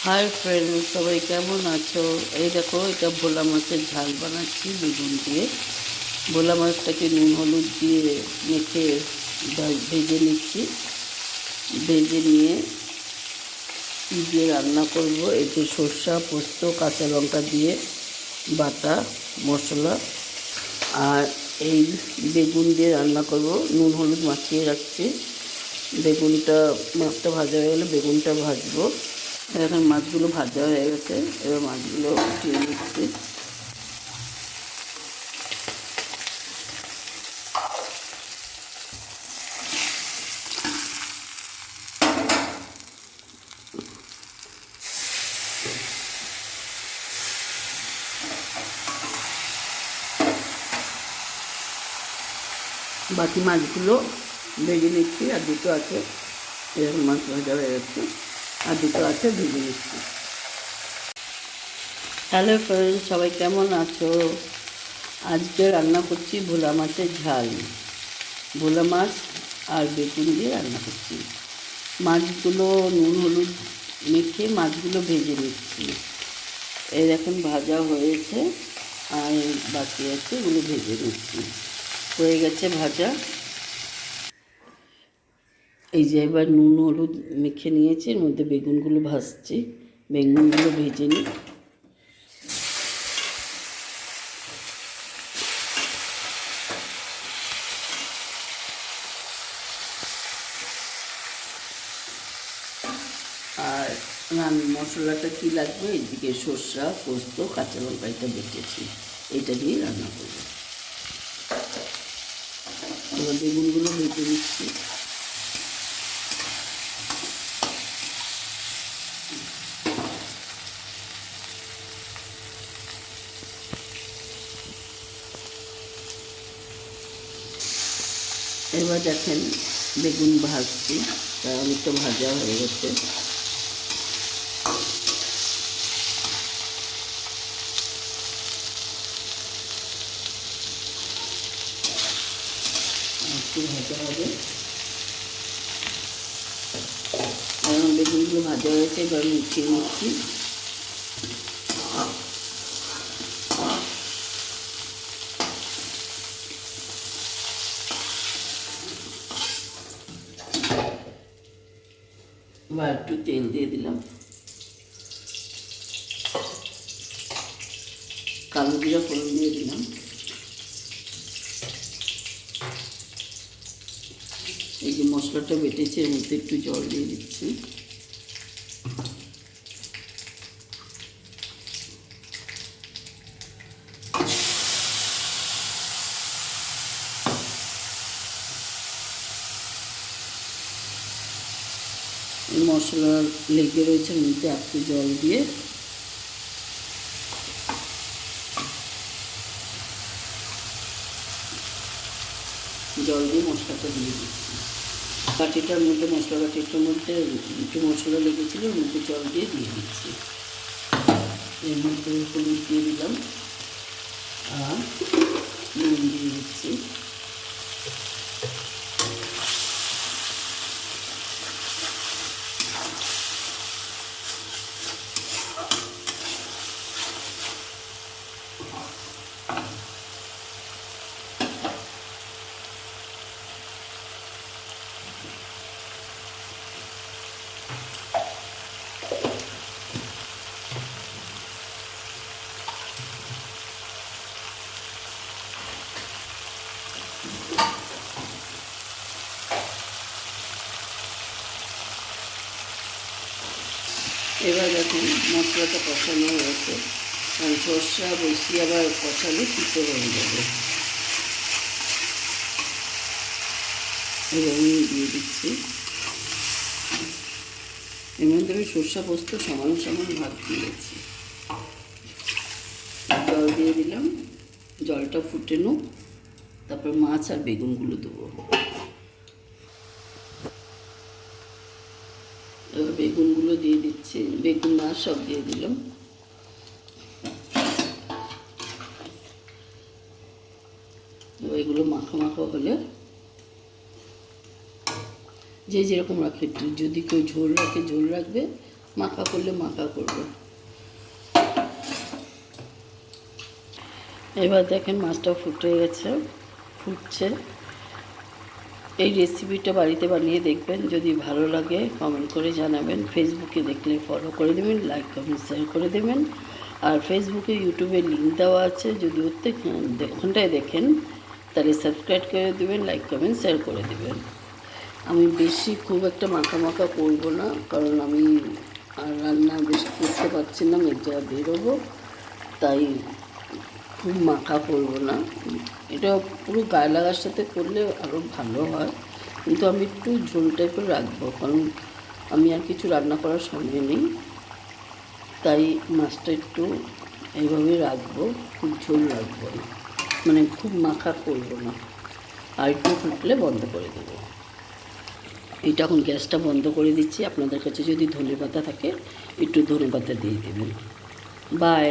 Hi friend, সবাই কেমন আছো? এই দেখো, এটা ভোলা মাছের ঝাল বানাচ্ছি বেগুন দিয়ে। ভোলা মাছটাকে নুন হলুদ দিয়ে মেখে ভেজে নিচ্ছি। ভেজে নিয়ে কী দিয়ে রান্না করব, এতে সর্ষা পোস্ত কাঁচা লঙ্কা দিয়ে বাটা মশলা, আর এই বেগুন দিয়ে রান্না করব। নুন হলুদ মাখিয়ে রাখছি। মাছটা ভাজা হয়ে গেলে বেগুনটা ভাজবো। এখন মাছগুলো ভাজা হয়ে গেছে, এবার মাছগুলো উঠিয়ে নিচ্ছি। বাকি মাছগুলো ভেজে নিচ্ছি, আর দুটো আছে। এরকম মাছ ভাজা হয়ে গেছে, আর দুটো আছে, ভেজে নিচ্ছি। হ্যালো ফ্রেন্ড, সবাই কেমন আছো? আজকে রান্না করছি ভোলা মাছের ঝাল। ভোলা মাছ আর বেগুন দিয়ে রান্না করছি। মাছগুলো নুন হলুদ মেখে মাছগুলো ভেজে নিচ্ছি। এই এখন ভাজা হয়েছে, আর বাকি আছে, এগুলো ভেজে নিচ্ছি। হয়ে গেছে ভাজা। এই যে এবার নুন হলুদ মেখে নিয়েছি, এর মধ্যে বেগুনগুলো ভাজছি। বেগুনগুলো ভেজে নিই। আর মশলাটা কী লাগবে, এদিকে সর্ষা পোস্ত কাঁচা লঙ্কা এটা বেটেছি, এইটা দিয়ে রান্না করব। এবার বেগুনগুলো ভেজে দিচ্ছি। এবার দেখেন বেগুন ভাজছি, তার অনেকটা ভাজা হয়ে গেছে। একটু ভাজা হবে। এখন বেগুনগুলো ভাজা হয়েছে, এবার উঠিয়ে নিচ্ছি। এবার একটু তেল দিয়ে দিলাম, কালো জিরা ফোড়ন দিয়ে দিলাম। এই যে মশলাটা বেটেছে, এর মধ্যে একটু জল দিয়ে দিচ্ছি। মশলা লেগে রয়েছে, এর মধ্যে একটু জল দিয়ে মশলাটা দিয়ে দিচ্ছি। বাটিটার মধ্যে বাটিটার মধ্যে একটু মশলা লেগেছিলো, ওর মধ্যে জল দিয়ে দিচ্ছি। এর মধ্যে হলুদ দিয়ে দিলাম, আর নুন দিয়ে দিচ্ছি। এবার দেখুন মশলাটা কষানো হয়েছে, কারণ সর্ষা বেশি আবার কষালে তিতো হয়ে যাবে। এবার দিয়ে দিচ্ছি। এর মধ্যে আমি সর্ষা পোস্ত সমান সমান ভাগ দিয়েছি। জল দিয়ে দিলাম, জলটা ফুটে নুক, তারপর মাছ আর বেগুনগুলো দেবো। এবার বেগুনগুলো দিয়ে দিচ্ছি, বেগুন মাছ সব দিয়ে দিলাম। এবার এগুলো মাখো মাখো হলে, যে যেরকম রাখে, যদি কেউ ঝোল রাখে ঝোল রাখবে, মাখা করলে মাখা করবো। এবার দেখেন মাছটা ফুটে গেছে, ফুটছে। এই রেসিপিটা বাড়িতে বানিয়ে দেখবেন, যদি ভালো লাগে কমেন্ট করে জানাবেন। ফেসবুকে দেখলে ফলো করে দেবেন, লাইক কমেন্ট শেয়ার করে দেবেন। আর ফেসবুকে ইউটিউবে লিঙ্ক দেওয়া আছে, যদি ওখানটায় দেখেন তাহলে সাবস্ক্রাইব করে দেবেন, লাইক কমেন্ট শেয়ার করে দেবেন। আমি বেশি খুব একটা মাখা মাখা করবো না, কারণ আমি আর রান্না বেশি করতে পারছি না, এক জায়গায় বেরোবো, তাই খুব মাখা করবো না। এটা পুরো গায়ে লাগার সাথে করলে আরও ভালো হয়, কিন্তু আমি একটু ঝোল টাইপের রাখবো, কারণ আমি আর কিছু রান্না করার সময় নেই, তাই মাছটা একটু এইভাবেই রাখবো, খুব ঝোল রাখবো না, মানে খুব মাখা করবো না। আর একটু ফুটলে বন্ধ করে দেবো। এটা এখন গ্যাসটা বন্ধ করে দিচ্ছি। আপনাদের কাছে যদি ধনেপাতা থাকে একটু ধনেপাতা দিয়ে দেবেন। বাই।